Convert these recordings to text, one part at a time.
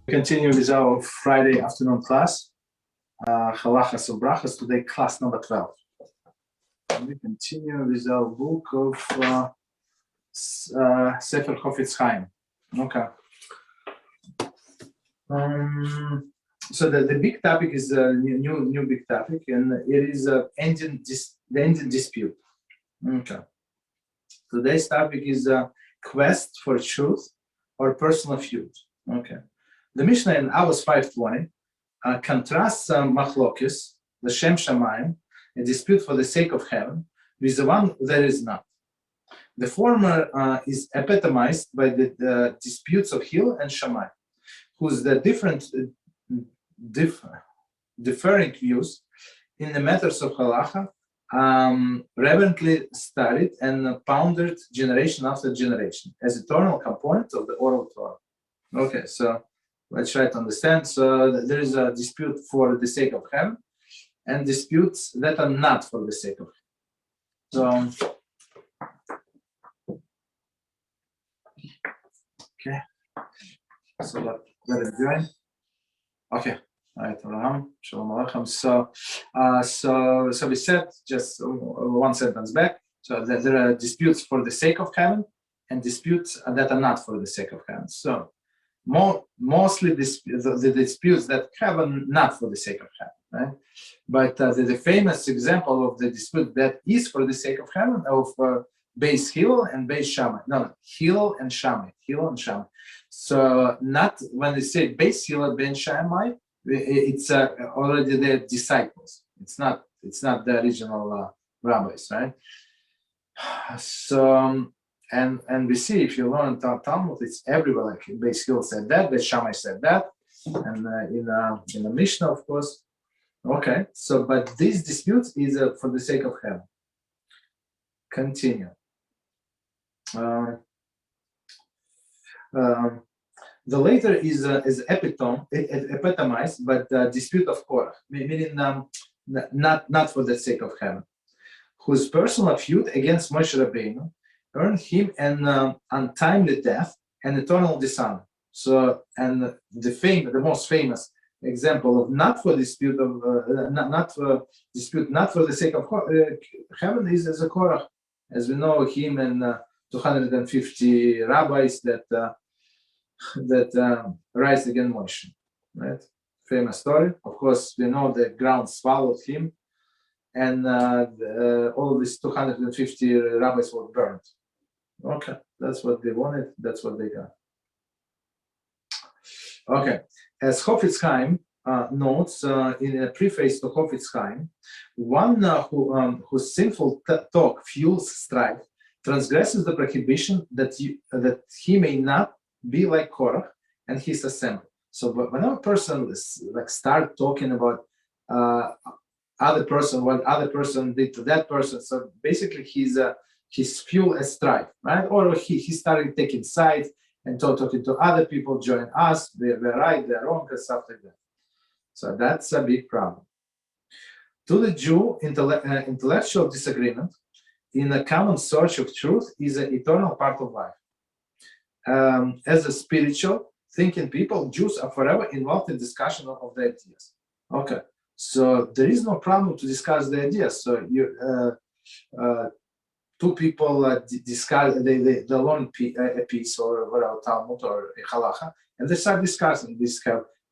Continue with our Friday afternoon class, Halachot of Brachot. Today, class number 12. We continue with our book of Sefer Chofetz Chaim. Okay. So the big topic is a new big topic, and it is the ending dispute. Okay. Today's topic is quest for truth or personal feud. Okay. The Mishnah in Avos 5:20 contrasts machlokes, the Shem Shamayim, a dispute for the sake of heaven, with the one that is not. The former is epitomized by the disputes of Hil and Shammai, whose the differing views in the matters of halacha reverently studied and pondered generation after generation as eternal component of the oral Torah. Okay, so let's try to understand. So there is a dispute for the sake of heaven and disputes that are not for the sake of heaven. So, okay. So let it join. Okay. All right. Shalom Aleichem. So we said just one sentence back. So there are disputes for the sake of heaven and disputes that are not for the sake of heaven. So mostly the disputes that heaven not for the sake of heaven, right? But the famous example of the dispute that is for the sake of heaven of Beis Hil and Beis Shammai. No, Hil and Shammai. So not when they say Beis Hil and Beis Shammai, it's already their disciples. It's not the original rabbis, right? So. And we see, if you learn Talmud, it's everywhere. Like Beis Hil said that, Beis Shammai said that, and in the Mishnah, of course. Okay, so but these disputes is for the sake of heaven. Continue. The later is epitomized, but dispute of Korach, meaning not for the sake of heaven, whose personal feud against Moshe Rabbeinu earned him an untimely death and eternal dishonor. So, and the most famous example of not for dispute of not for the sake of heaven is as a Korach, as we know him and 250 rabbis that rise against Moshe. Right, famous story. Of course, we know the ground swallowed him, and all of these 250 rabbis were burned. Okay, that's what they wanted. That's what they got. Okay, as Chofetz Chaim notes in a preface to Chofetz Chaim, one whose sinful talk fuels strife transgresses the prohibition that he may not be like Korach and his assembly. So, whenever a person start talking about other person, what other person did to that person, so basically his fuel as strife, right? Or he started taking sides and talking to other people, join us, we're right, they're wrong, and stuff like that. So that's a big problem. To the Jew, intellectual disagreement in a common search of truth is an eternal part of life. As a spiritual thinking people, Jews are forever involved in discussion of the ideas. Okay, so there is no problem to discuss the ideas. So two people discuss, they learn a piece or a Talmud or a halacha, and they start discussing this.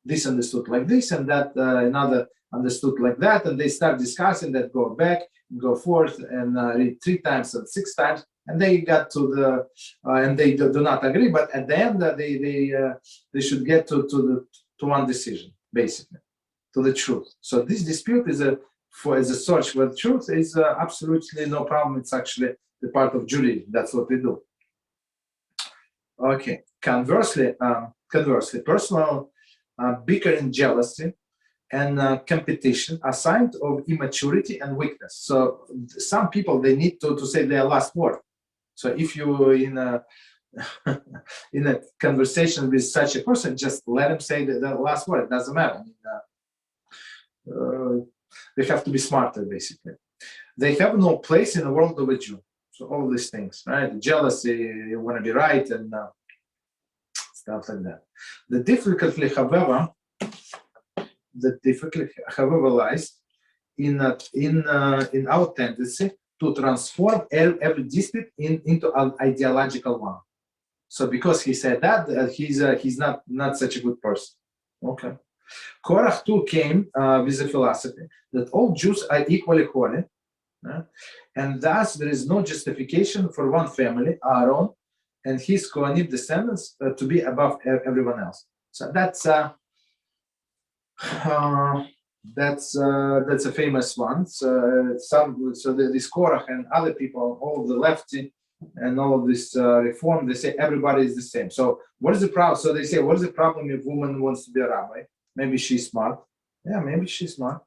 This understood like this, and that another understood like that, and they start discussing that, go back, go forth, and read 3 times and 6 times, and they got to the and they do not agree, but at the end they should get to one decision, basically, to the truth. So this dispute is as a search for the truth is absolutely no problem. It's actually the part of Judaism. That's what we do. Okay. Conversely, personal bickering, jealousy, and competition are signs of immaturity and weakness. So some people, they need to say their last word. So if you in a conversation with such a person, just let him say the last word. It doesn't matter. They have to be smarter, basically. They have no place in the world of a Jew. So all these things, right? Jealousy, you want to be right, and stuff like that. The difficulty, however, lies in our tendency to transform every dispute into an ideological one. So because he said that, he's not such a good person. Okay. Korach too came with a philosophy that all Jews are equally holy, and thus there is no justification for one family, Aaron, and his Kohanim descendants to be above everyone else. So that's a famous one. So this Korach and other people, all the lefty and all of this reform, they say everybody is the same. So what is the problem? So they say, what is the problem if a woman wants to be a rabbi? Maybe she's smart. Yeah, maybe she's smart.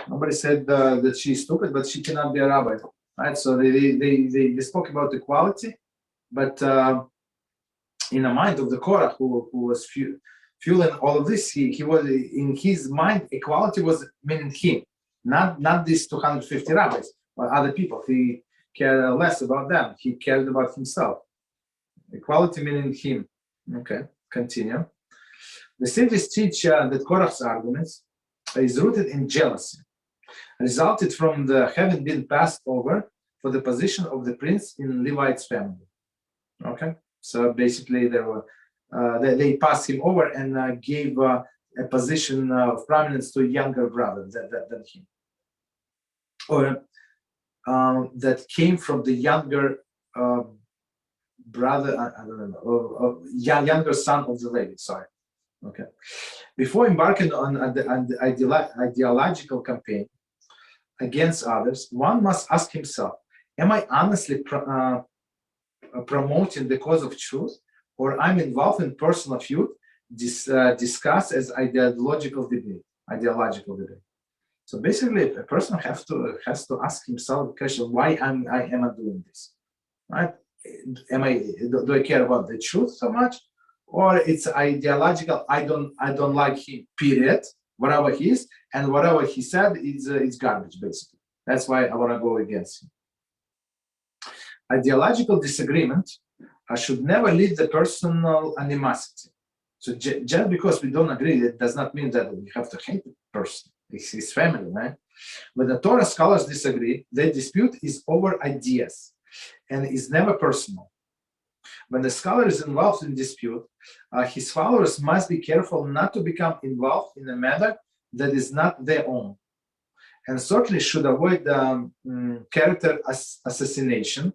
Nobody said that she's stupid, but she cannot be a rabbi, right? So they spoke about equality, but in the mind of the Korach, who was fueling all of this, he was in his mind, equality was meaning him, not these 250 rabbis, but other people. He cared less about them. He cared about himself. Equality meaning him. Okay, continue. The sages teach that Korach's arguments is rooted in jealousy, resulted from the having been passed over for the position of the prince in Levite's family. Okay, so basically they passed him over and gave a position of prominence to a younger brother than him, or that came from the younger brother, I don't know, younger son of the Levi. Sorry. Okay. Before embarking on the ideological campaign against others, one must ask himself, am I honestly promoting the cause of truth, or I'm involved in personal feud discussed as ideological debate? So basically, a person has to ask himself the question, why am I doing this? Right? Do I care about the truth so much? Or it's ideological, I don't like him, period, whatever he is, and whatever he said is garbage, basically. That's why I want to go against him. Ideological disagreement should never lead to personal animosity. So just because we don't agree, it does not mean that we have to hate the person. It's his family, right? When the Torah scholars disagree, their dispute is over ideas and is never personal. When the scholar is involved in dispute, his followers must be careful not to become involved in a matter that is not their own, and certainly should avoid character assassination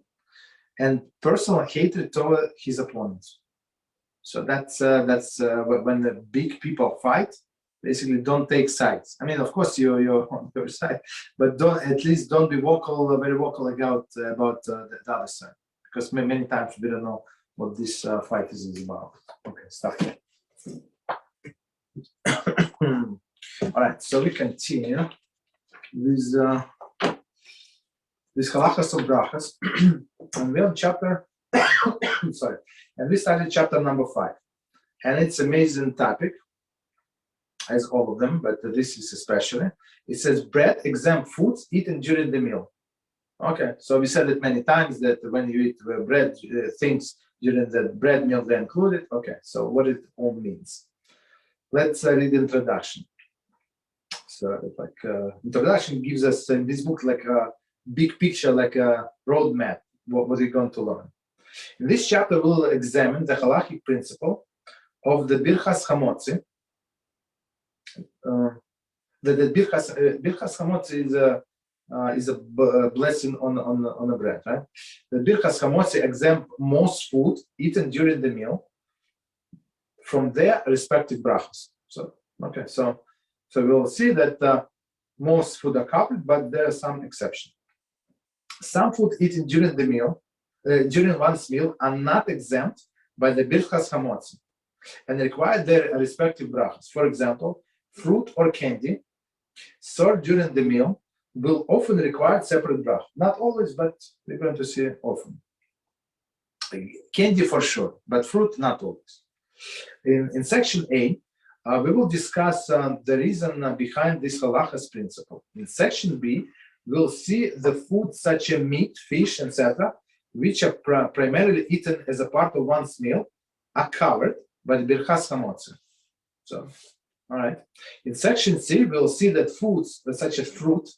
and personal hatred toward his opponents. So that's when the big people fight. Basically, don't take sides. I mean, of course, you're on your side, but don't be very vocal about the other side, because many times we don't know what this fight is about. Okay, stop here. All right, so we continue with Halachos of Brachos, and we're on chapter. Sorry, and we started chapter number 5, and it's an amazing topic, as all of them, but this is especially. It says bread exempt foods eaten during the meal. Okay, so we said it many times that when you eat bread, things during the bread meal they're included. Okay, so what it all means. Let's read the introduction. So, introduction gives us in this book like a big picture, like a roadmap. What we're going to learn. In this chapter, we'll examine the halachic principle of the Birchas Hamotzi. The Birchas Hamotzi is a blessing on a bread, right? The Birchas Hamotzi exempt most food eaten during the meal from their respective brachos. So okay, so we'll see that most food are covered, but there are some exceptions. Some food eaten during the meal, during one's meal, are not exempt by the Birchas Hamotzi and require their respective brachos. For example, fruit or candy served during the meal will often require separate brach. Not always, but we're going to see often. Candy for sure, but fruit not always. In section A, we will discuss the reason behind this halachas principle. In section B, we'll see the foods such as meat, fish, etc., which are primarily eaten as a part of one's meal, are covered by the Birchas Hamotzi. So, all right. In section C, we'll see that foods such as fruit,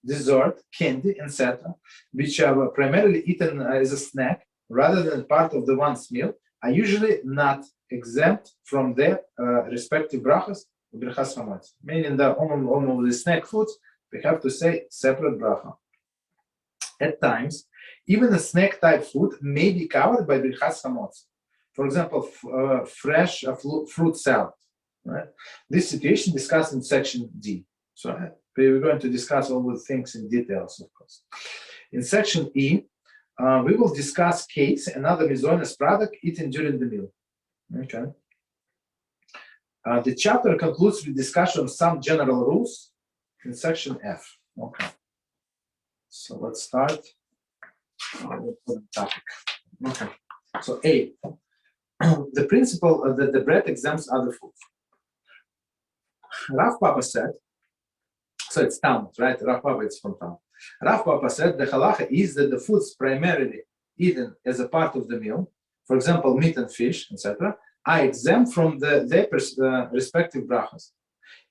dessert, candy, etc., which are primarily eaten as a snack rather than part of the one's meal, are usually not exempt from their respective brachas, Birchas Hamotzi. Meaning that on the snack foods, we have to say separate bracha. At times, even a snack type food may be covered by Birchas Hamotzi. For example, fresh fruit salad. Right? This situation discussed in section D. So we're going to discuss all the things in details, of course. In section E, we will discuss cakes and other miscellaneous product eaten during the meal. Okay. The chapter concludes with discussion of some general rules in section F. Okay. So let's start with the topic. Okay. So A, the principle that the bread exempts other foods. Rav Papa said, so it's Talmud, right? Rav Papa, it's from Talmud. Rav Papa said the halacha is that the foods primarily eaten as a part of the meal, for example, meat and fish, etc., are exempt from their respective brachas,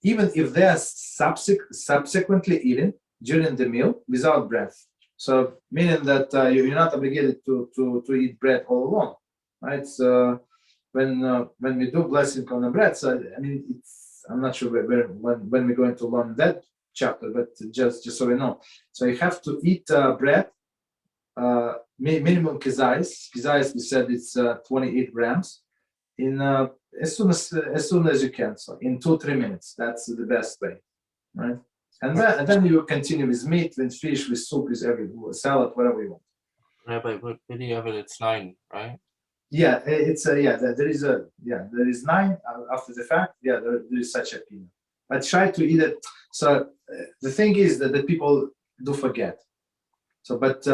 even if they are subsequently eaten during the meal without bread. So, meaning that you're not obligated to eat bread all along, right? So, when we do blessing on the bread, so I mean, I'm not sure when we're going to learn that chapter, but just so we know. So you have to eat bread, minimum kizayis. Kizayis, we said it's 28 grams in as soon as you can. So in 2-3 minutes, that's the best way, right? And then you continue with meat, with fish, with soup, with every salad, whatever you want. Rabbi, what do you have it? It's 9, right? Yeah, it's there is 9 after the fact. Yeah, there is such a opinion. I try to eat it. So the thing is that people do forget. So, but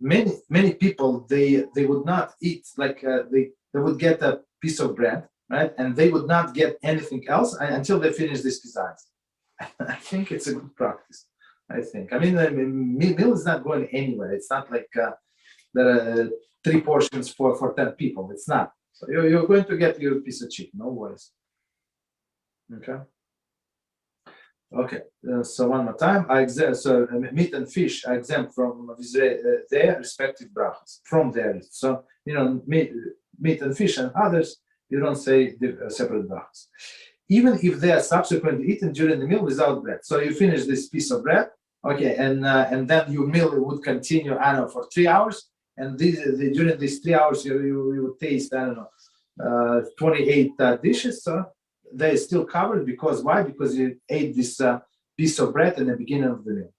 many people they would not eat like they would get a piece of bread, right, and they would not get anything else until they finish this kizayis. I think it's a good practice. I mean, meal is not going anywhere. It's not like there are 3 portions for 10 people. It's not. So you're going to get your piece of chicken. No worries. Okay. Okay. So one more time. So meat and fish are exempt from their respective brachas. From there. So meat and fish and others, you don't say separate brachas, even if they are subsequently eaten during the meal without bread. So you finish this piece of bread, okay, and then your meal would continue, I don't know, for 3 hours. And during these 3 hours, you would taste, I don't know, 28 dishes. So they're still covered because why? Because you ate this piece of bread in the beginning of the meal.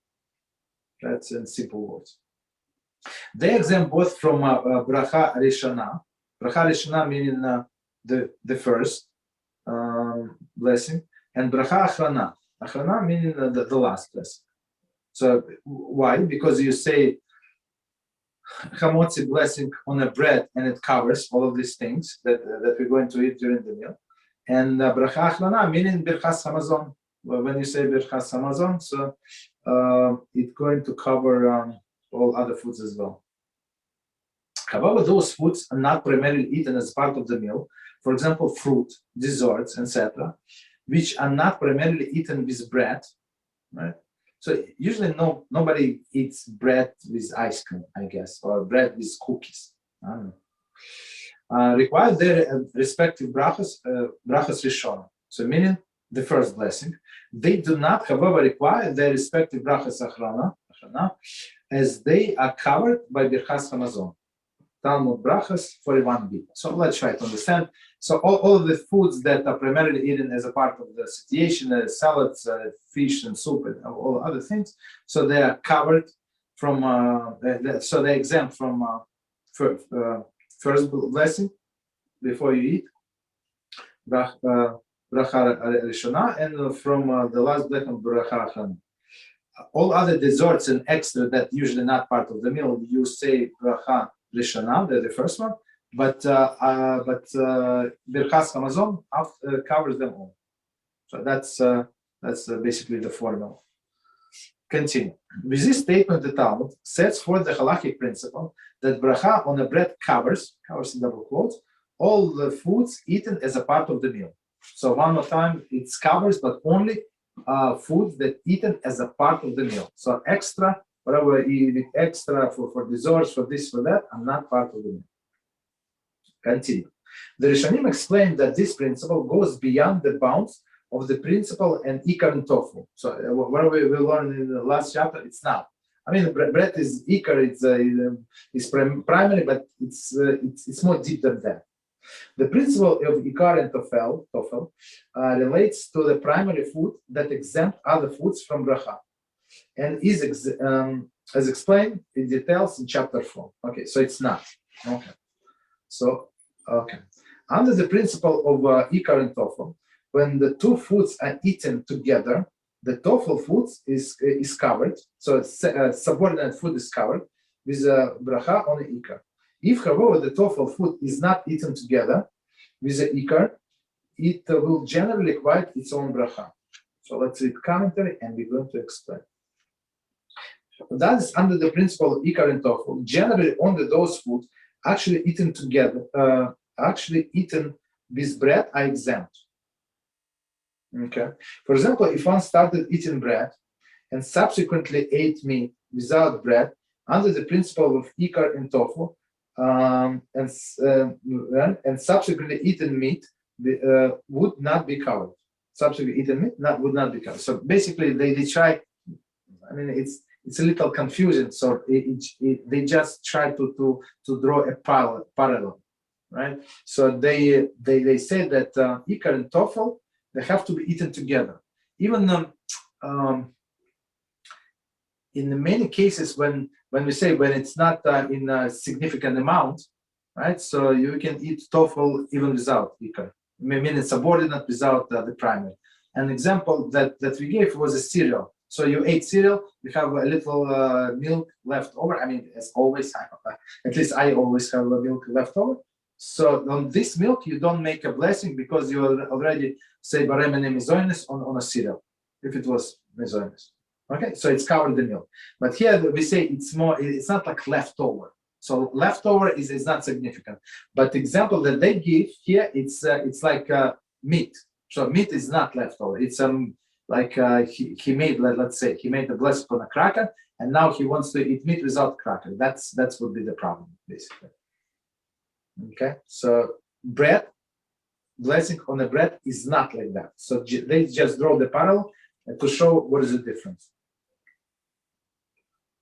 That's in simple words. They exempt both from bracha rishona. Bracha rishona meaning the first blessing, and bracha achrona. Achrona meaning the last blessing. So why? Because you say hamotzi blessing on a bread, and it covers all of these things that we're going to eat during the meal. And bracha achrona meaning birchas hamazon. When you say birchas hamazon, so it's going to cover all other foods as well. However, those foods are not primarily eaten as part of the meal. For example, fruit, desserts, etc., which are not primarily eaten with bread, right? So usually nobody eats bread with ice cream, I guess, or bread with cookies. I don't know. Require their respective brachas rishon. So meaning the first blessing. They do not, however, require their respective brachas achrona, as they are covered by birchas hamazon. Talmud brachas 41b. So let's try to understand. So all of the foods that are primarily eaten as a part of the situation, salads, fish and soup and all other things, so they are covered from, so they're exempt from first blessing before you eat, bracha rishona, and from the last blessing, bracha achrona. All other desserts and extra that usually not part of the meal, you say bracha rishona, the first one, but birchas hamazon covers them all. So that's basically the formula. Continue. With this statement, the Talmud sets forth the halachic principle that bracha on a bread covers in double quotes, all the foods eaten as a part of the meal. So one more time, it covers, but only foods that eaten as a part of the meal. So extra, whatever you eat extra for desserts, for this, for that, are not part of the meal. Continue. The Rishonim explained that this principle goes beyond the bounds of the principle and ikar and tofu. So what we learned in the last chapter, it's not. I mean, bread is ikar, it's primary, but it's more deep than that. The principle of ikar and tofel relates to the primary food that exempt other foods from bracha, and is as explained in details in chapter 4. Okay, so it's not. Okay. So, okay. Under the principle of ikar and tofel, when the two foods are eaten together, the tofel food is covered, so subordinate food is covered with a bracha on the ikar. If, however, the tofel food is not eaten together with the ikar, it will generally require its own bracha. So let's read commentary and we're going to explain. That is under the principle of ikar and tofel. Generally, only those foods actually eaten together, actually eaten with bread, are exempt. Okay. For example, if one started eating bread and subsequently ate meat without bread, under the principle of ikar and tofu, and subsequently eaten meat would not be covered. Subsequently eaten meat would not be covered. So basically, they try. I mean, it's a little confusing. So they just try to draw a parallel, right? So they say that ikar and tofu, they have to be eaten together. Even in many cases, when we say when it's not in a significant amount, right? So you can eat tofu even without ikar, meaning subordinate without the primary. An example that we gave was a cereal. So you ate cereal, you have a little milk left over. I mean, as always, at least I always have a milk left over. So on this milk, you don't make a blessing because you already say barem and mezonis on a cereal, if it was mezonis. Okay, so it's covered the milk. But here we say it's not like leftover. So leftover is not significant. But the example that they give here, it's like meat. So meat is not leftover. It's like he made, let's say, he made the blessing on a cracker, and now he wants to eat meat without cracker. That's would be the problem, basically. Okay, so bread, blessing on the bread is not like that. So they just draw the parallel to show what is the difference.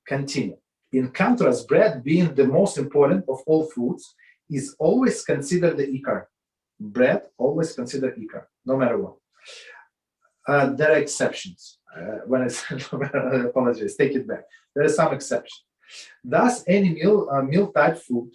Continue. In contrast, bread, being the most important of all foods, is always considered the ikar. Bread, always considered ikar, no matter what. There are exceptions. When I said, I apologize, take it back. There are some exceptions. Thus, any meal type food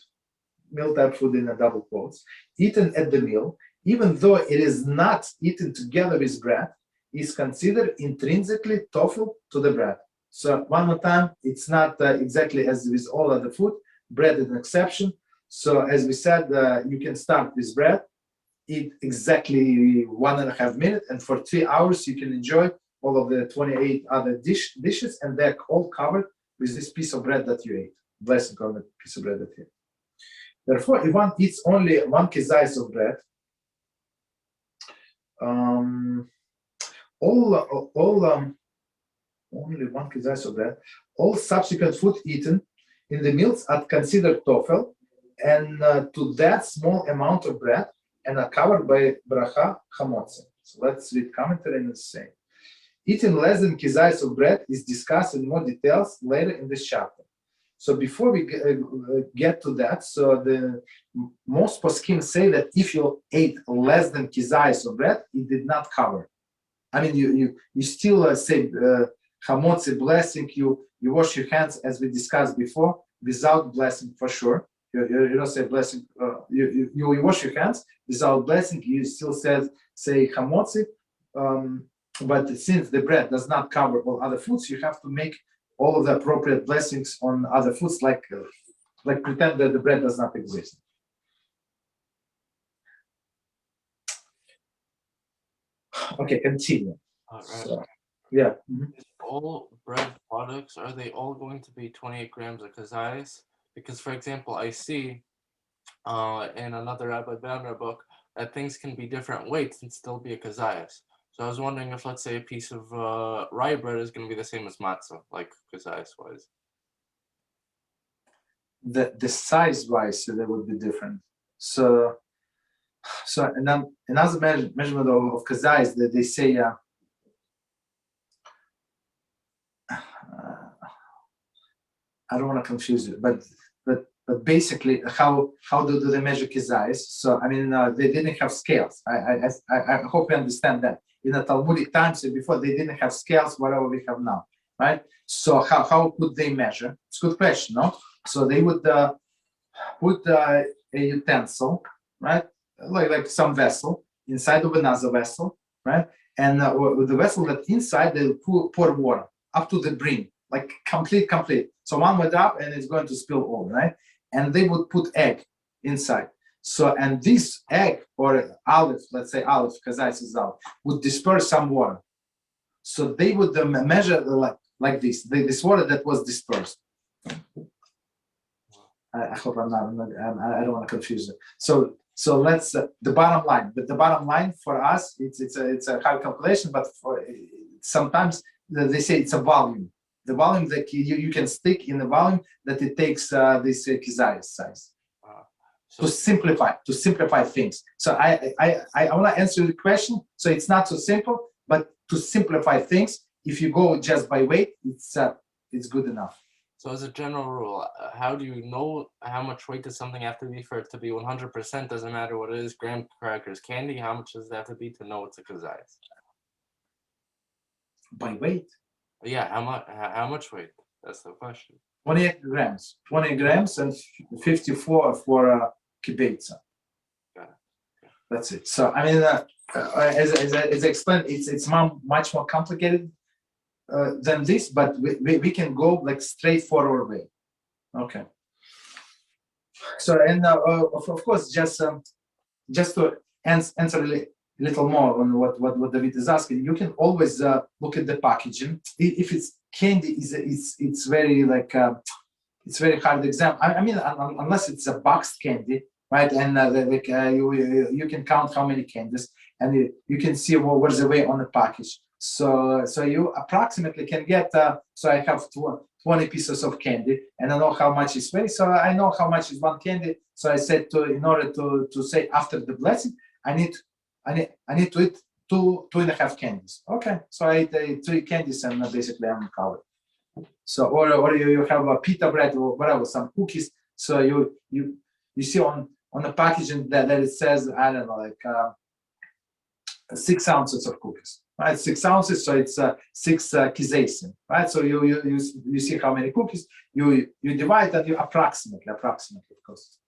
in a double quotes, eaten at the meal, even though it is not eaten together with bread, is considered intrinsically tofu to the bread. So one more time, it's not exactly as with all other food. Bread is an exception. So as we said, you can start with bread, eat exactly 1.5 minutes, and for 3 hours you can enjoy all of the 28 other dishes, and they're all covered with this piece of bread that you ate. Blessing on the piece of bread that you ate. Therefore, if one eats only 1 kezayis of bread, only 1 kezayis of bread, all subsequent food eaten in the meals are considered tofel, and to that small amount of bread, and are covered by bracha chamotzi. So let's read commentary and say, eating less than kezayis of bread is discussed in more details later in this chapter. So before we get to that, so the most poskim say that if you ate less than kezayis of bread, it did not cover. I mean, you still say chamotzi blessing. You wash your hands as we discussed before without blessing for sure. You don't say blessing. You wash your hands without blessing. You still say chamotzi. But since the bread does not cover all other foods, you have to make all of the appropriate blessings on other foods, like pretend that the bread does not exist. Okay, continue. Right. So, yeah. Is it all bread products, are they all going to be 28 grams of kazayas? Because, for example, I see in another Rabbi Banner book that things can be different weights and still be a kazayas. So I was wondering if, let's say, a piece of rye bread is going to be the same as matzah, like kazayas wise. The size wise, they would be different. So another measurement of kazayas that they say. I don't want to confuse it, but basically, how do they measure kizayis? So I mean, they didn't have scales. I hope you understand that. In the Talmudic times before, they didn't have scales, whatever we have now, right? So how could they measure? It's a good question, no? So they would put a utensil, right, like some vessel inside of another vessel, right, and with the vessel that inside they pour water up to the brim. Like complete. So one went up and it's going to spill all, right? And they would put egg inside. So, and this egg or olive, let's say olive, because ice is olive, would disperse some water. So they would measure like this water that was dispersed. I hope I don't want to confuse it. So let's the bottom line. But the bottom line for us, it's a high calculation, but for sometimes they say it's a volume. The volume that you can stick in the volume that it takes this kizayas size. To simplify things. So I want to answer the question. So it's not so simple, but to simplify things, if you go just by weight, it's good enough. So as a general rule, how do you know how much weight does something have to be for it to be 100%? Doesn't matter what it is, graham crackers, candy. How much does it have to be to know it's a kazayas? By weight. Yeah, how much weight? That's the question. 28 grams. 20 grams and 54 for kibetza. Got it. That's it. So I mean, as I explained, it's much more complicated than this, but we can go like straightforward way. Okay. So and of course, just to answer a little more on what David is asking, you can always look at the packaging. If it's candy, it's very it's very hard exam. I mean, unless it's a boxed candy, right? And you can count how many candies, and you can see what's the weight on the package. So you approximately can get. So I have 20 pieces of candy, and I know how much is weight. So I know how much is one candy. So I said in order to say after the blessing, I need to eat 2.5 candies. Okay, so I ate 3 candies and basically I'm covered. So or you have a pita bread or whatever, some cookies. So you see on the packaging that it says, I don't know, like 6 ounces of cookies, right? 6 ounces, so it's 6 kizasim, right? So you see how many cookies you divide and you approximately, of course.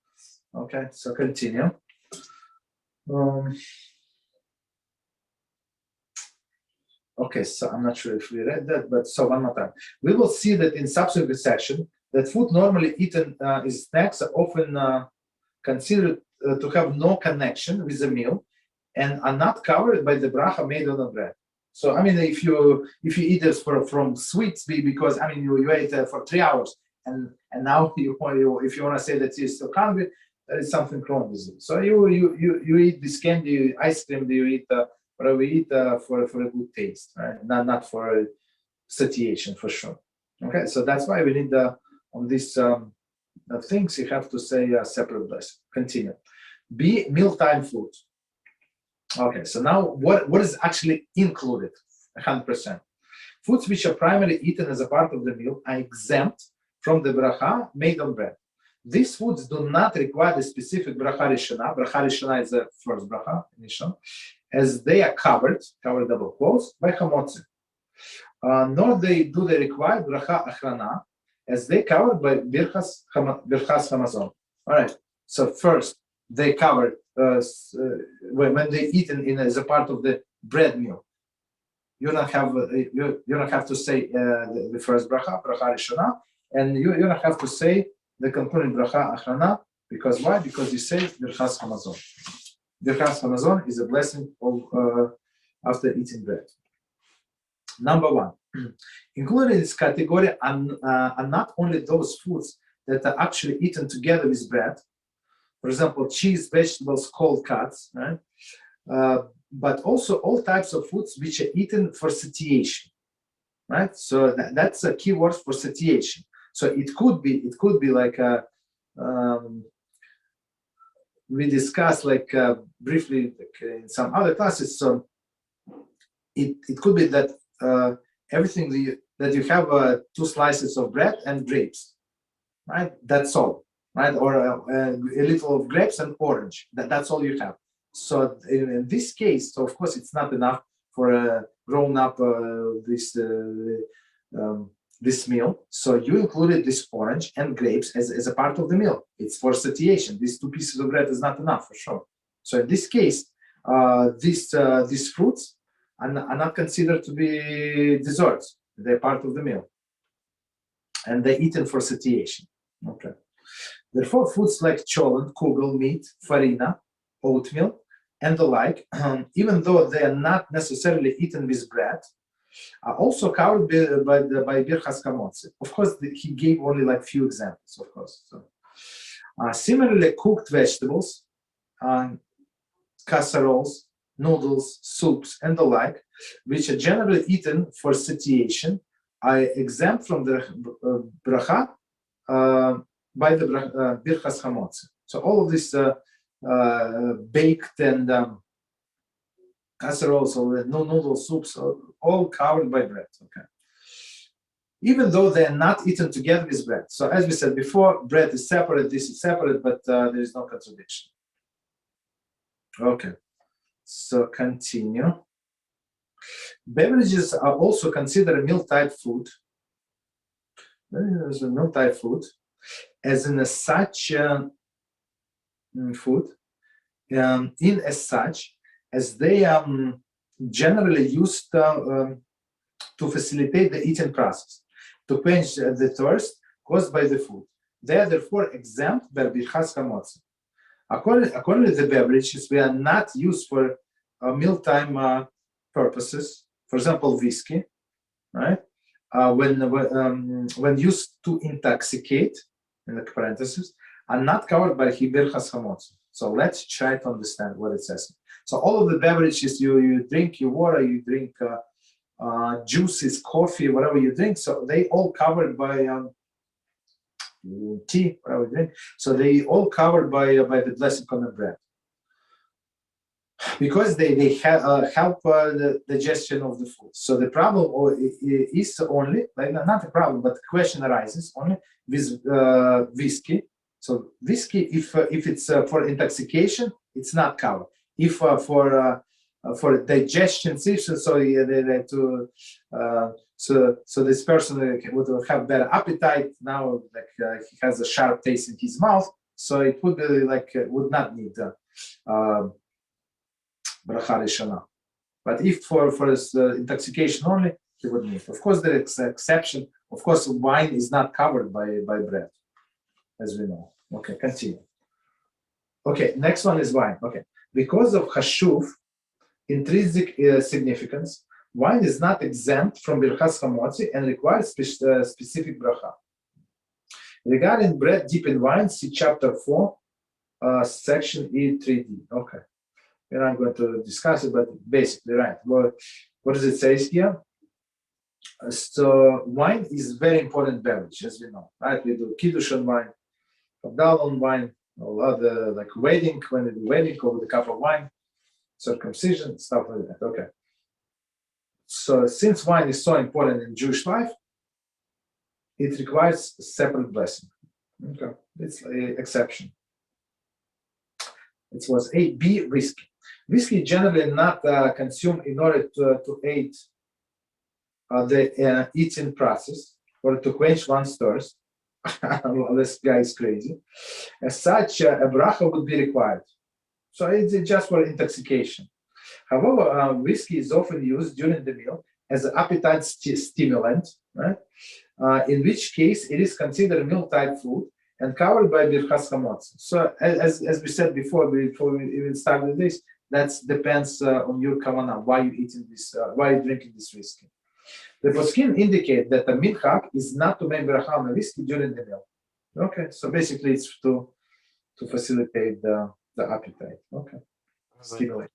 Okay, so continue. Okay, so I'm not sure if we read that, but so one more time. We will see that in subsequent section that food normally eaten as snacks are often considered to have no connection with the meal and are not covered by the bracha made on the bread. So I mean, if you eat this from sweets, because I mean you ate for 3 hours and now if you want to say that you're still hungry, there is something wrong with it. So you eat this candy, ice cream, you eat whatever we eat for a good taste, right? Not for satiation, for sure. Okay, so that's why we need on these things you have to say a separate blessing. Continue. B, mealtime food. Okay, so now what is actually included? 100%. Foods which are primarily eaten as a part of the meal are exempt from the bracha made on bread. These foods do not require the specific bracha rishona. Bracha rishona is the first bracha, initial, as they are covered double quotes, by hamotzi. Nor do they require bracha achrana, as they covered by birchas hamazon. All right. So first they covered when they eat as a part of the bread meal. You don't have to say the first bracha rishona, and you don't have to say the component bracha achrana, because why? Because you say birchas hamazon. Birchas hamazon is a blessing of after eating bread. Number 1, Included in this category are not only those foods that are actually eaten together with bread, for example, cheese, vegetables, cold cuts, right? But also all types of foods which are eaten for satiation, right? So that's a key word for satiation. So it could be like a, we discussed like briefly in some other classes. So it could be that everything that you have 2 slices of bread and grapes, right? That's all, right? Or a little of grapes and orange. That's all you have. So in this case, so of course it's not enough for a grown-up this meal. So you included this orange and grapes as a part of the meal. It's for satiation. These 2 pieces of bread is not enough for sure. So in this case, these fruits are not considered to be desserts. They're part of the meal, and they're eaten for satiation. Okay. Therefore, foods like cholent, kugel, meat, farina, oatmeal, and the like, even though they are not necessarily eaten with bread, are also covered by birchas hamotzi. Of course, he gave only like few examples, of course. So, similarly, cooked vegetables, casseroles, noodles, soups, and the like, which are generally eaten for satiation, are exempt from the bracha by the birchas hamotzi. So all of this baked and casseroles or noodle soups are all covered by bread. Okay, even though they are not eaten together with bread. So as we said before, bread is separate, this is separate, but there is no contradiction. Okay, so continue. Beverages are also considered a meal-type food. There's a meal-type food, as in as such food, in as such as they are generally used to facilitate the eating process, to quench the thirst caused by the food. They are therefore exempt by birchas hamotzi. According to the beverages, we are not used for mealtime purposes. For example, whiskey, right? When used to intoxicate, in the parentheses, are not covered by birchas hamotzi. So let's try to understand what it says. So all of the beverages you drink, your water, you drink juices, coffee, whatever you drink, so they all covered by tea, whatever you drink. So they all covered by the blessing on the bread, because they help the digestion of the food. So the problem is only, like, not a problem, but the question arises only with whiskey. So whiskey, if it's for intoxication, it's not covered. If for digestion systems, so so this person would have better appetite now, like he has a sharp taste in his mouth, so it would be like would not need bracha rishona. But if for his intoxication only, he would need. Of course, there is an exception. Of course, wine is not covered by bread, as we know. Okay, continue. Okay, next one is wine. Okay, because of hashuv, intrinsic significance, wine is not exempt from birchas hamotzi and requires specific bracha. Regarding bread dipped in wine, see chapter 4, section E3D. Okay, we're not going to discuss it, but basically, right. What does it say here? So wine is very important beverage, as we know, right? We do kiddush on wine, Havdalah on wine, all other, like wedding, when we do wedding over the cup of wine, circumcision, stuff like that. Okay. So since wine is so important in Jewish life, it requires a separate blessing. Okay, it's an exception. It was A. B. Whiskey. Whiskey generally not consumed in order to aid the eating process or to quench one's thirst. This guy is crazy. As such, a bracha would be required. So it's just for intoxication. However, whiskey is often used during the meal as an appetite stimulant, right? In which case it is considered meal-type food and covered by birchas hamotzi. So as we said before we even started this, that depends on your kavanah, why you eating this, why you drinking this whiskey. The poskim indicate that a minhag is not to make bracha on a whiskey during the meal. Okay, so basically it's to facilitate the appetite. Okay, stimulate.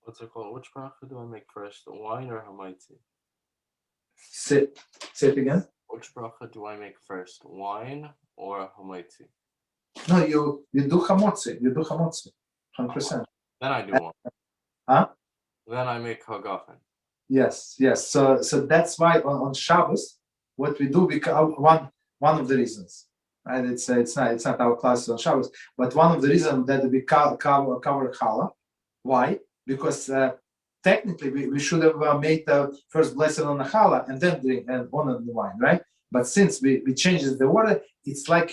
What's it called? Which bracha do I make first, the wine or hamaitzi? Say it again. Which bracha do I make first, wine or hamaitzi? No, you do hamotzi. You do hamotzi, 100%. Then I do one. Huh? Then I make hagafen. Yes. So that's why on Shabbos, what we do, because one of the reasons, right? It's not our class on Shabbos, but one of the reasons that we cover challah. Why? Because technically we should have made the first blessing on the challah and then drink and on the wine, right? But since we changed the order, it's like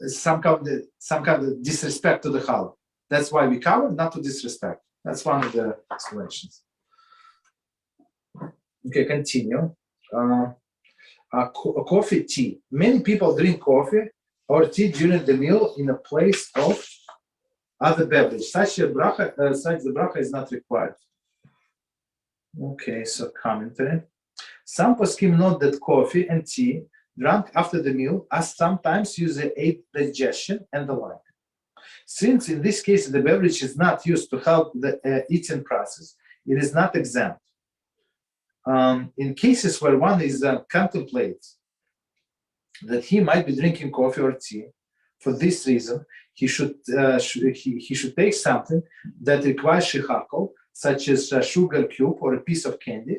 some kind of disrespect to the challah. That's why we cover, not to disrespect. That's one of the explanations. Okay, continue. Coffee, tea. Many people drink coffee or tea during the meal in a place of other beverage. Such the bracha is not required. Okay, so commentary. Some poskim note that coffee and tea drunk after the meal are sometimes used to aid digestion and the like. Since in this case the beverage is not used to help the eating process, it is not exempt. In cases where one is contemplates that he might be drinking coffee or tea, for this reason he should take something that requires shechakol, such as a sugar cube or a piece of candy,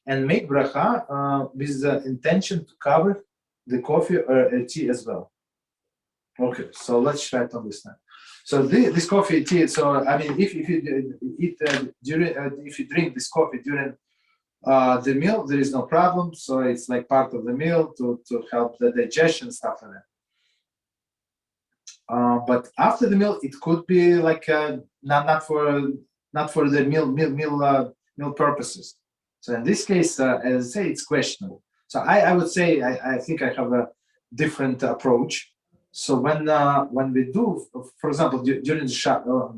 and make bracha with the intention to cover the coffee or tea as well. Okay, so let's try to understand. So this coffee tea. So I mean, if you eat if you drink this coffee during the meal, there is no problem. So it's like part of the meal to help the digestion, stuff like that. But after the meal, it could be like not for the meal purposes. So in this case, as I say, it's questionable. So I would say I think I have a different approach. So when we do, for example, during the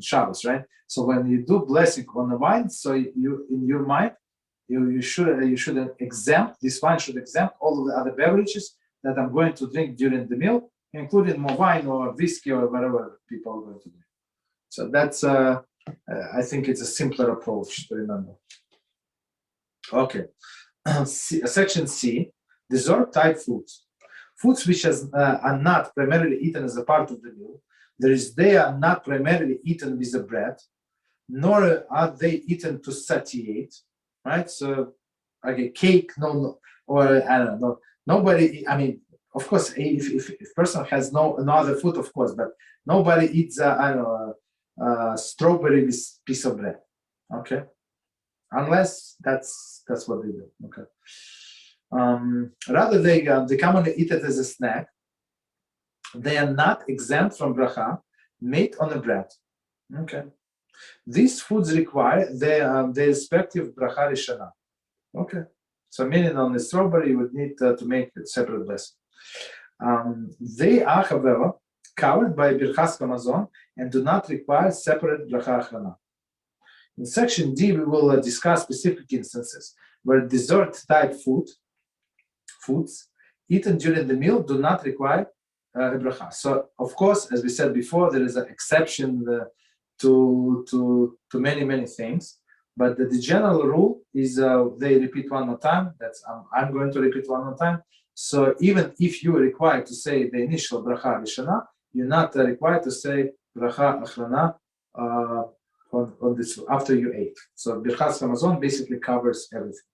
Shabbos, right? So when you do blessing on the wine, so you in your mind you should exempt, this wine should exempt all of the other beverages that I'm going to drink during the meal, including more wine or whiskey or whatever people are going to drink. So that's I think it's a simpler approach to remember. Okay, section C, dessert type foods. Foods which are not primarily eaten as a part of the meal, they are not primarily eaten with the bread, nor are they eaten to satiate, right? So, okay, cake, no, or I don't know, nobody. I mean, of course, if person has no other food, of course, but nobody eats strawberry with piece of bread, okay? Unless that's what they do, okay. Rather, they commonly eat it as a snack. They are not exempt from bracha made on the bread. Okay, these foods require their respective bracha rishana. Okay, so meaning on the strawberry, you would need to make a separate blessing. They are, however, covered by birchas hamazon and do not require separate bracha achrona. In section D, we will discuss specific instances where dessert type foods eaten during the meal do not require a bracha. So, of course, as we said before, there is an exception to many things, but the general rule is they repeat one more time. That's I'm going to repeat one more time. So even if you are required to say the initial bracha rishana, you're not required to say bracha achrona on this after you ate. So birchas hamazon basically covers everything.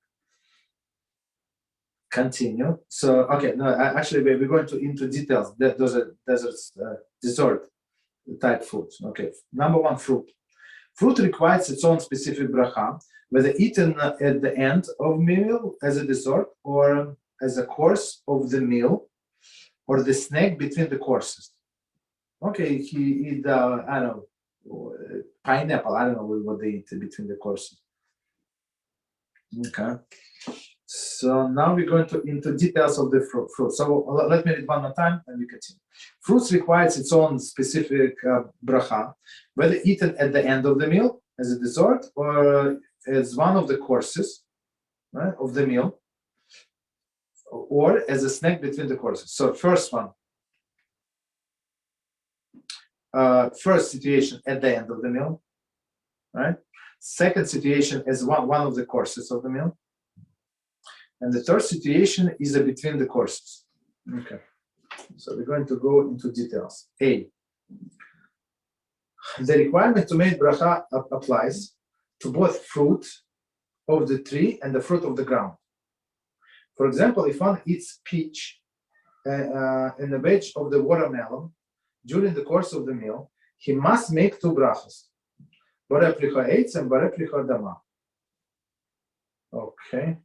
Continue. So okay, no, actually we're going into details. Those are dessert type foods. Okay, number one, fruit. Fruit requires its own specific bracha, whether eaten at the end of meal as a dessert or as a course of the meal, or the snack between the courses. Okay, he eat I don't know, pineapple. I don't know what they eat between the courses. Okay. So now we're going into details of the fruit. So let me read one more time and we continue. Fruits requires its own specific bracha, whether eaten at the end of the meal as a dessert or as one of the courses, right, of the meal, or as a snack between the courses. So first one, first situation at the end of the meal, right? Second situation as one of the courses of the meal. And the third situation is between the courses. Okay. So we're going to go into details. A. The requirement to make bracha applies to both fruit of the tree and the fruit of the ground. For example, if one eats peach and the veg of the watermelon during the course of the meal, he must make two brachas. Bare plicha eitz and bare plicha dama. Okay.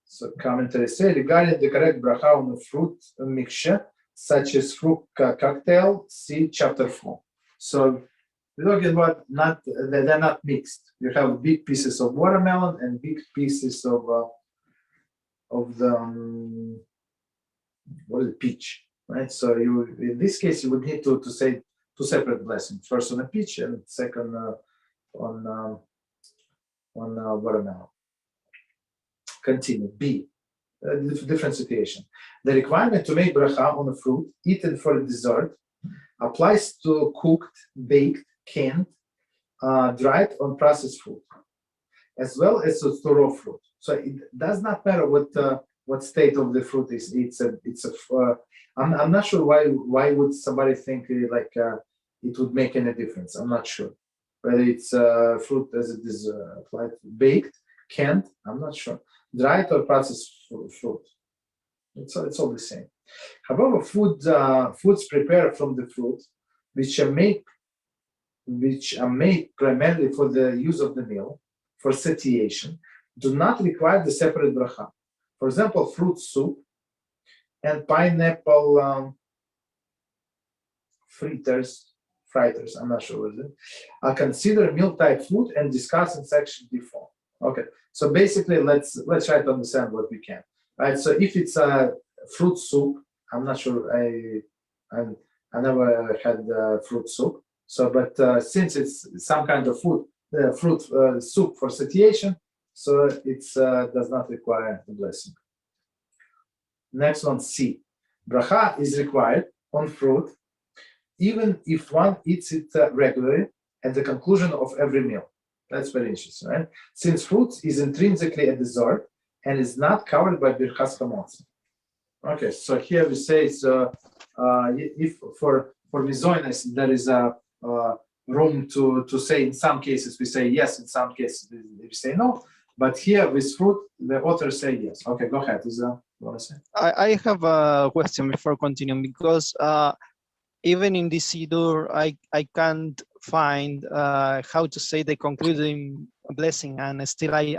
So commentaries say regarding the correct bracha on the fruit mixture, such as fruit cocktail, see chapter 4. So we're talking about they're not mixed. You have big pieces of watermelon and big pieces of the what is it, peach, right? So you, in this case, you would need to say two separate blessings: first on a peach and second on watermelon. Continue. B. Different situation. The requirement to make bracha on a fruit eaten for a dessert applies to cooked, baked, canned, dried, or processed food, as well as to raw fruit. So it does not matter what state of the fruit is. I'm not sure why would somebody think like it would make any difference. I'm not sure whether it's fruit as it is applied, baked, canned. I'm not sure. Dried or processed fruit. It's all the same. However, foods prepared from the fruit, which are made primarily for the use of the meal, for satiation, do not require the separate bracha. For example, fruit soup and pineapple fritters, I'm not sure what it is, are considered meal-type food and discussed in section D4. Okay, so basically, let's try to understand what we can. Right. So if it's a fruit soup, I'm not sure. I never had fruit soup. So, but since it's some kind of fruit soup for satiation, so it does not require the blessing. Next one, C. Bracha is required on fruit, even if one eats it regularly at the conclusion of every meal. That's very interesting, right? Since fruit is intrinsically a dessert and is not covered by birchas hamotzi. Okay, so here we say if for mizonos there is a room to say in some cases we say yes, in some cases we say no, but here with fruit the author say yes. Okay, go ahead. You want to say? I have a question before continuing, because even in this Siddur, I can't find how to say the concluding blessing, and still I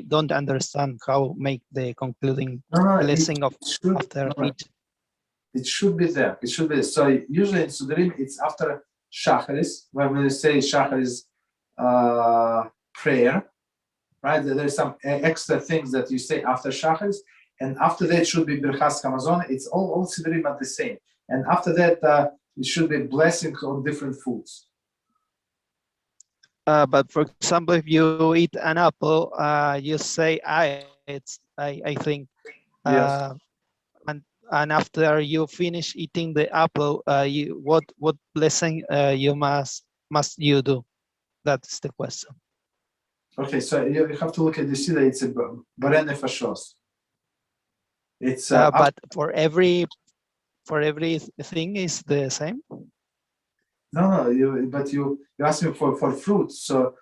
don't understand how make the concluding blessing after each. It should be there. It should be there. So usually in Sudarim, it's after Shacharis. When we say Shacharis prayer, right? There's some extra things that you say after Shacharis, and after that should be Birchas Hamazon. It's all Sudarim are the same. And after that, it should be blessing on different foods. But for example, if you eat an apple, you say I think. Yes. And after you finish eating the apple, what blessing you must you do? That's the question. Okay, so you have to look at this. It's a bare nefashos. It's but for every thing is the same. No, you asked me for fruit. So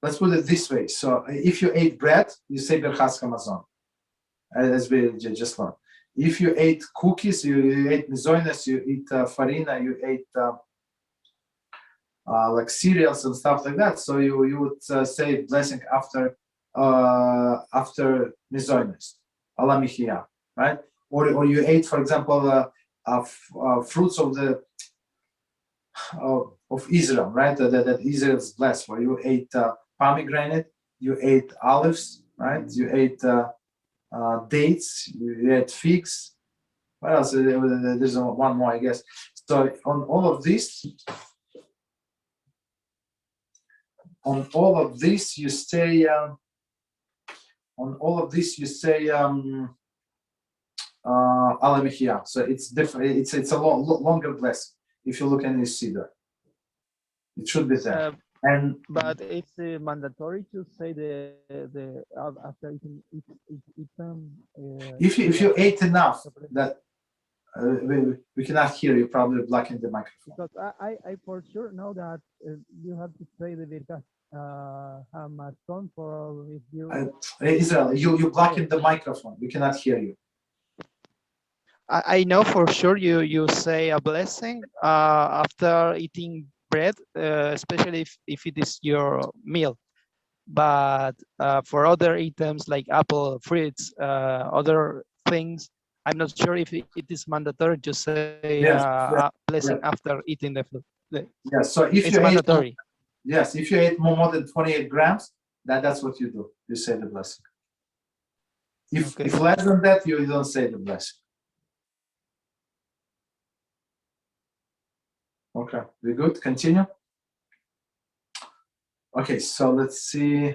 let's put it this way. So if you ate bread, you say Birchas Hamazon, as we just learned. If you ate cookies, you ate mizonos, you eat farina, you ate like cereals and stuff like that. So you would say blessing after mizonos, ala michia, right? Or you ate, for example, fruits of the of Israel, right? That Israel's blessed for. You ate pomegranate, you ate olives, right? You ate dates, you ate figs. What else? There's one more, I guess. So on all of these, on all of this you say Alamihia. So it's different. It's a longer blessing. If you look and you see that, it should be there. But it's mandatory to say the after eating if you ate enough that we cannot hear you, probably blocking the microphone. Because I for sure know that you have to say the Birkat Hamazon for if you. Israel, you blocking the microphone. We cannot hear you. I know for sure you say a blessing after eating bread, especially if it is your meal. But for other items like apple, fruits, other things, I'm not sure if it is mandatory to say a blessing after eating the food. Yes, so if it's you mandatory. If you ate more than 28 grams, that's what you do. You say the blessing. If less than that, you don't say the blessing. Okay, we good? Continue. Okay, so let's see.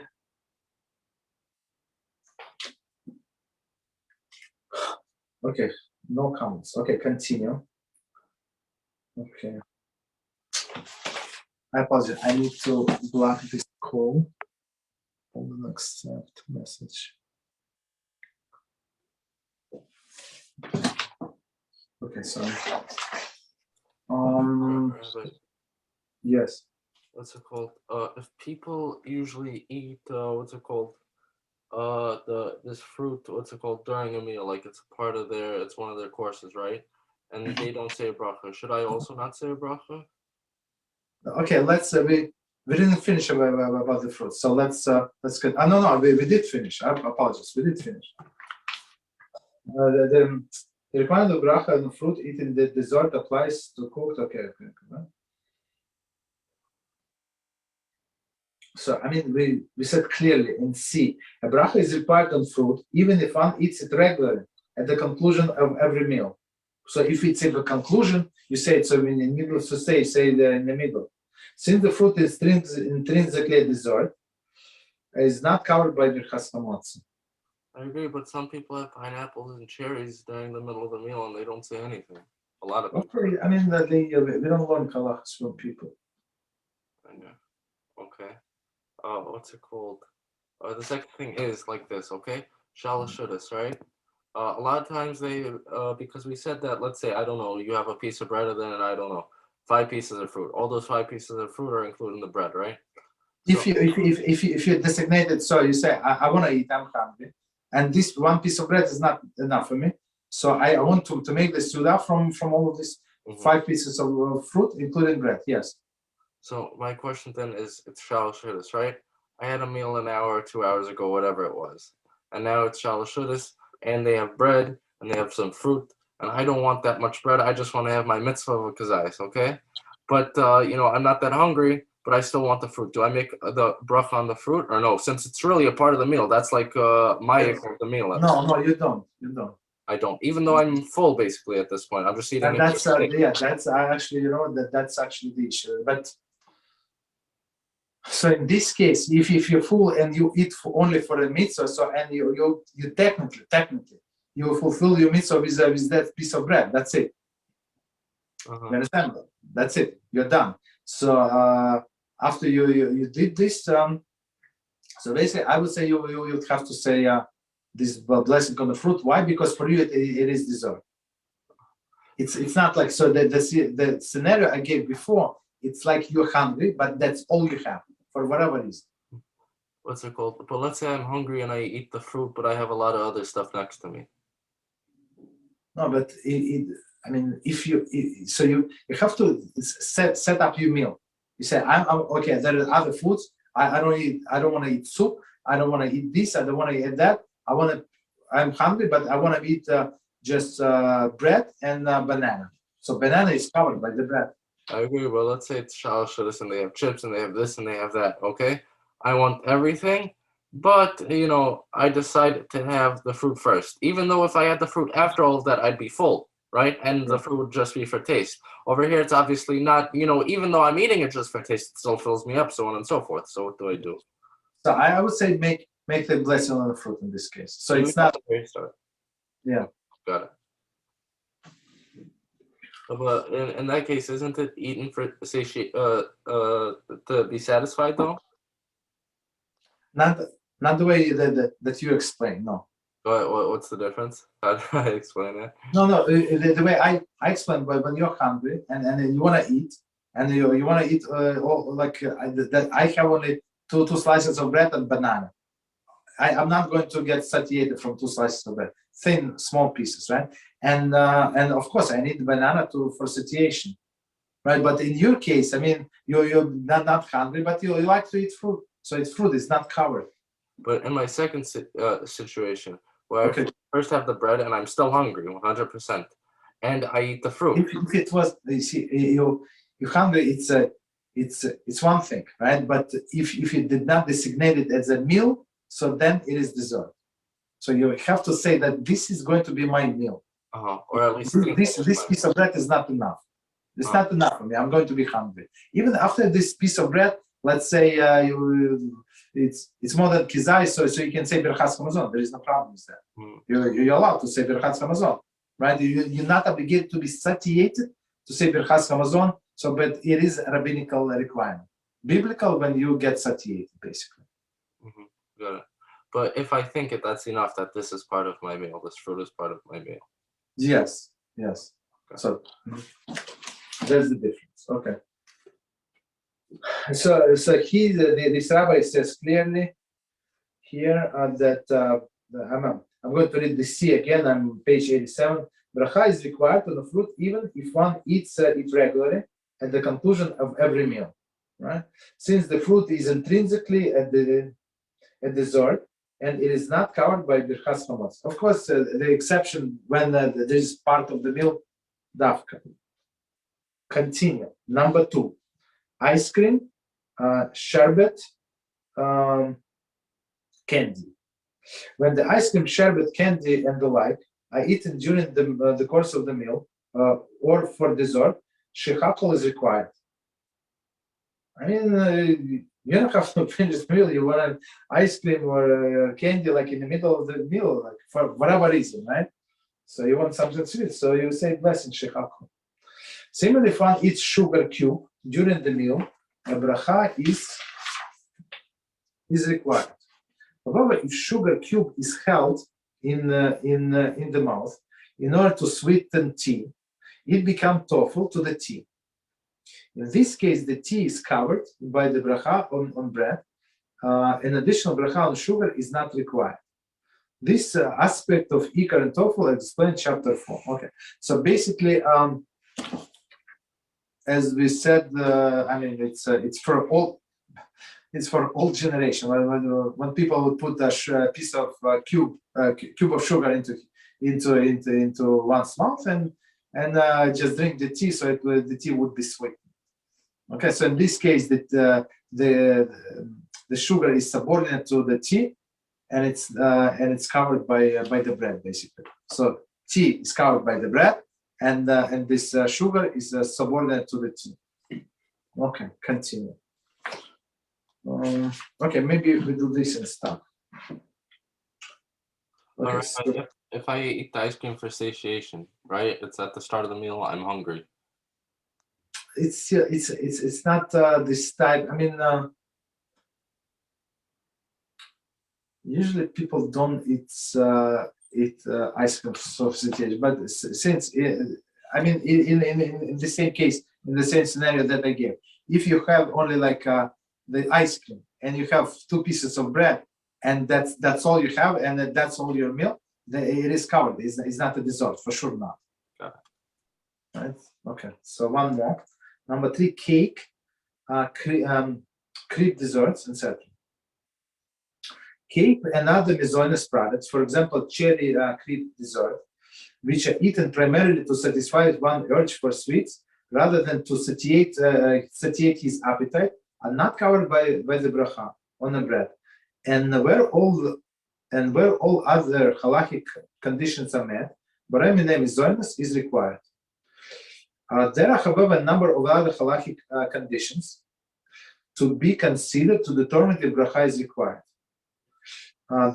Okay, no comments. Okay, continue. Okay. I apologize. I need to block this call. Hold on, accept message. Okay, sorry. Yes. What's it called? If people usually eat this fruit, during a meal, like it's one of their courses, right? And they don't say a bracha. Should I also not say a bracha? Okay, let's we didn't finish about the fruit, so let's get. No, we did finish. I apologize. We did finish. The requirement of bracha on fruit eating the dessert applies to cooked. Okay. So I mean, we said clearly in C, a bracha is required on fruit even if one eats it regularly at the conclusion of every meal. So if it's in the conclusion, you say it. So in the middle, so say it in the middle. Since the fruit is intrinsically a dessert, it's not covered by birchas hamotzi. I agree, but some people have pineapples and cherries during the middle of the meal and they don't say anything. A lot of people. Okay, I mean that we don't learn halachas from people. Okay. What's it called? The second thing is like this, okay? Shalashudas, right? A lot of times they, because we said that, let's say, I don't know, you have a piece of bread and then, I don't know, 5 pieces of fruit. All those 5 pieces of fruit are included in the bread, right? If you designated, so you say, I want to eat, I'm hungry, and this one piece of bread is not enough for me, so I want to make the suda from all of these 5 pieces of fruit, including bread, yes. So my question then is, it's shalashudas, right? I had a meal an hour or 2 hours ago, whatever it was, and now it's shalashudas, and they have bread, and they have some fruit, and I don't want that much bread. I just want to have my mitzvah of kazayis, okay? But, I'm not that hungry, but I still want the fruit. Do I make the bracha on the fruit, or no? Since it's really a part of the meal, that's like my the meal. No, you don't. I don't. Even though I'm full, basically, at this point. I'm just eating. That's actually, that's actually the issue. But so in this case, if you're full and you eat only for a mitzvah, and you technically you fulfill your mitzvah with that piece of bread. That's it. You understand? That's it. You're done. So after you did this, so basically, I would say you would have to say this blessing on the fruit. Why? Because for you it is dessert. It's not like so the scenario I gave before. It's like you're hungry, but that's all you have for whatever reason. What's it called? But let's say I'm hungry and I eat the fruit, but I have a lot of other stuff next to me. No, but I mean, if you have to set up your meal. You say, I'm okay. There are other foods. I don't want to eat soup. I don't want to eat this. I don't want to eat that. I'm hungry, but I want to eat just bread and banana. So banana is covered by the bread. I agree, but let's say it's shalashudas and they have chips and they have this and they have that. Okay, I want everything, but I decided to have the fruit first. Even though if I had the fruit after all of that, I'd be full. right? And the fruit would just be for taste. Over here, it's obviously not, even though I'm eating it just for taste, it still fills me up, so on and so forth. So what do I do? So I would say make the blessing on the fruit in this case. So it's not. Yeah. Got it. But in that case, isn't it eaten for to be satisfied though? Not the way that you explain. No. What's the difference? How do I explain that? No. The way I explain, but when you're hungry and you want to eat, and you want to eat that I have only two slices of bread and banana. I'm not going to get satiated from 2 slices of bread, thin, small pieces, right? And of course I need banana for satiation, right? But in your case, I mean, you're not hungry, but you like to eat fruit, so it's fruit. It's not covered. But in my second situation, where I first have the bread and I'm still hungry, 100%, and I eat the fruit. If it was, you see, you're hungry, it's one thing, right? But if you did not designate it as a meal, so then it is dessert. So you have to say that this is going to be my meal. Or at least this piece of bread is not enough. It's not enough for me. I'm going to be hungry. Even after this piece of bread, let's say it's more than kizai, so you can say Birchas Hamazon. There is no problem with that. You're allowed to say Birchas Hamazon, right? You're not obligated to be satiated to say Birchas Hamazon. So, but it is a rabbinical requirement. Biblical when you get satiated, basically. Got it. But if I think that's enough, that this is part of my meal, this fruit is part of my meal. Yes. Okay. So there's the difference. Okay. So this rabbi says clearly here that I'm going to read the C again. I'm page 87. Bracha is required on the fruit even if one eats it regularly at the conclusion of every meal, right? Since the fruit is intrinsically a dessert and it is not covered by Birchas Hamaz. Of course, the exception when there is part of the meal, dafka. Continue. Number 2, ice cream, sherbet, candy. When the ice cream, sherbet, candy, and the like are eaten during the course of the meal or for dessert, shechakol is required. I mean, you don't have to finish the meal. You want an ice cream or candy like in the middle of the meal, like for whatever reason, right? So you want something sweet, so you say blessing shechakol. Similarly, if one eats sugar cube during the meal, a bracha is required. However, if sugar cube is held in the mouth in order to sweeten tea, it becomes tofu to the tea. In this case, the tea is covered by the bracha on bread. An additional bracha on sugar is not required. This aspect of ikar and tofu I explained in chapter 4. Okay, so basically, as we said, I mean, it's for all. It's for all generation. When people would put a piece of cube of sugar into one's mouth and just drink the tea, so the tea would be sweet. Okay, so in this case, that the sugar is subordinate to the tea, and it's covered by the bread basically. So tea is covered by the bread, and this sugar is subordinate to the tea. Okay, continue. Okay, maybe we do this and stop. Okay, all right, so if I eat the ice cream for satiation, right? It's at the start of the meal. I'm hungry. It's not this type. I mean, usually people don't eat ice cream for satiation, but since I mean, in the same case, in the same scenario that I gave, if you have only like the ice cream and you have 2 pieces of bread and that's all you have and that's all your meal, it is covered. It's not a dessert, for sure not. Got it. Right? Okay, so one more. Number 3, cake, crepe desserts, etc. Cake and other miscellaneous products, for example, cherry crepe dessert, which are eaten primarily to satisfy one's urge for sweets rather than to satiate his appetite, are not covered by the bracha on the bread, and where all other halachic conditions are met, Borei minei mizonos is required. There are, however, a number of other halachic conditions to be considered to determine if bracha is required.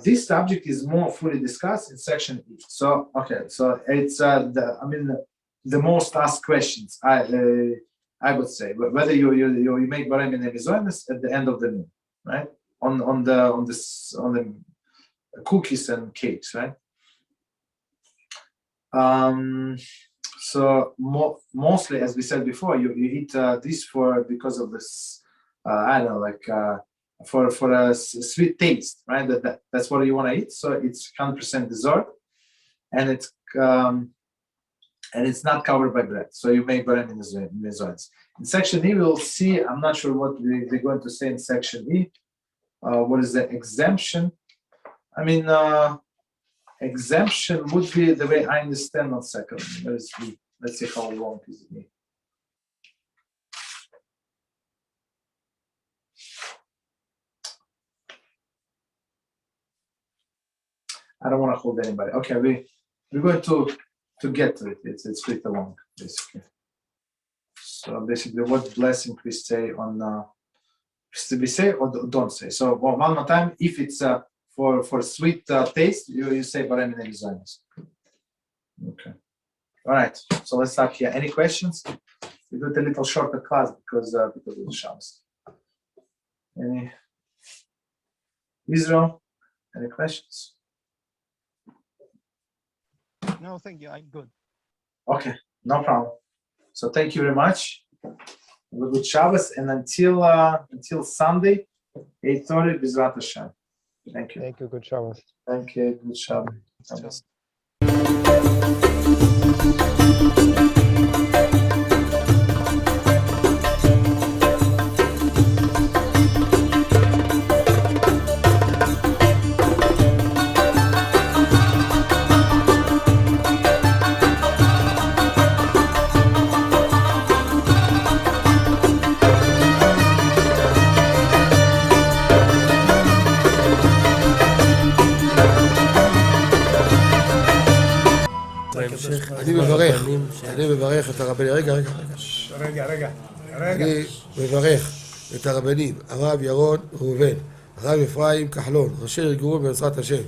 This subject is more fully discussed in section E. So, okay, so it's the most asked questions. I would say whether you make borei minei mizonos at the end of the meal, right? On the cookies and cakes, right? So mostly, as we said before, you eat this because of this, I don't know, like for a sweet taste, right? That's what you want to eat. So it's 100% dessert, and it's not covered by bread. So you make borei minei mizonos. In section E, we'll see. I'm not sure what they're going to say in section E. What is the exemption? I mean, exemption would be the way I understand on second. Let's see how long is it. I don't want to hold anybody. Okay, we're going to get to it. It's pretty long, basically. So basically, what blessing we say on we say or don't say. So one more time, if it's for sweet taste, you say borei minei mizonos. Okay. All right. So let's start here. Any questions? We do it a little shorter class because of the Shabbos. Any? Israel? Any questions? No, thank you. I'm good. Okay, no problem. So thank you very much. Have a good Shabbos, and until Sunday, 8:30, B'ezrat Hashem. Thank you. Thank you. Good Shabbos. Thank you. Good Shabbos. אני מברך את הרבנים, רגע. אני מברך את הרבנים, הרב ירון ראובן, הרב אפרים כחלון, ראשי ארגון בעזרת השם,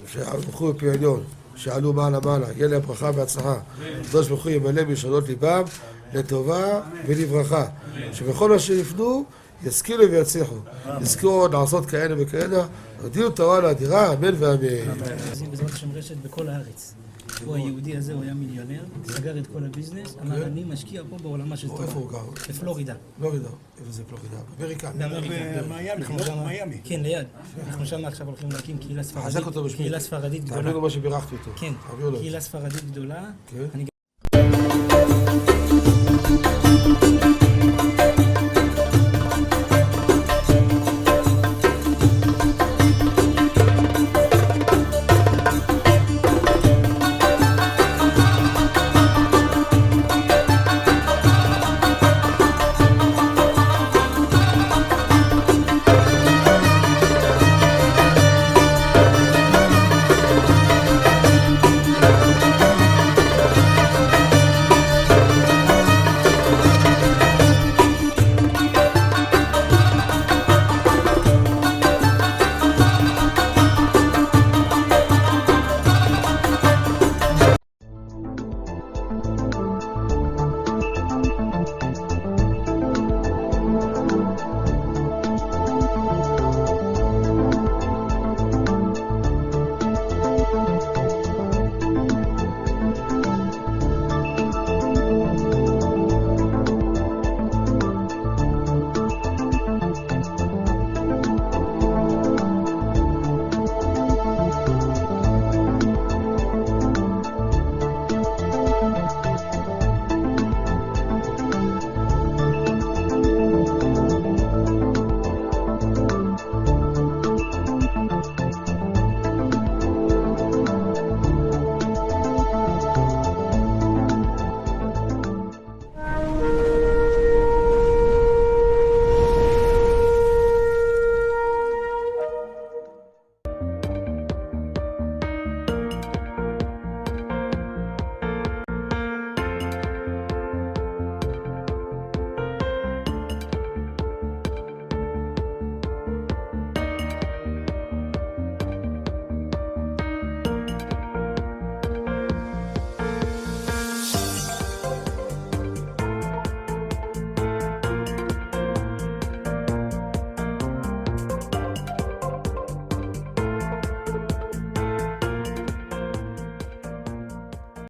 שהלכו בפי עליון, שעלו מעלה, יהיה להם ברכה והצלחה, הקדוש ברוך הוא ימלא בישועות ליבם לטובה ולברכה, שבכל אשר יפנו ישכילו ויצליחו, יזכרו לעשות כאלה וכאלה, הודיעו תורה לאדירה, אמן ואמן. בעזרת השם רשת בכל הארץ. הוא היהודי הזה, הוא היה מיליונר, סגר את כל הביזנס, אמר אני משקיע פה בעולמה של תורה. איפה הוא גר? בפלורידה. פלורידה, איפה זה פלורידה? באמריקה. מיאמי. כן, ליד. אנחנו שם עכשיו הולכים להקים קהילה ספרדית גדולה. תעבירו מה שבירכתי אותו. כן, קהילה ספרדית גדולה. כן.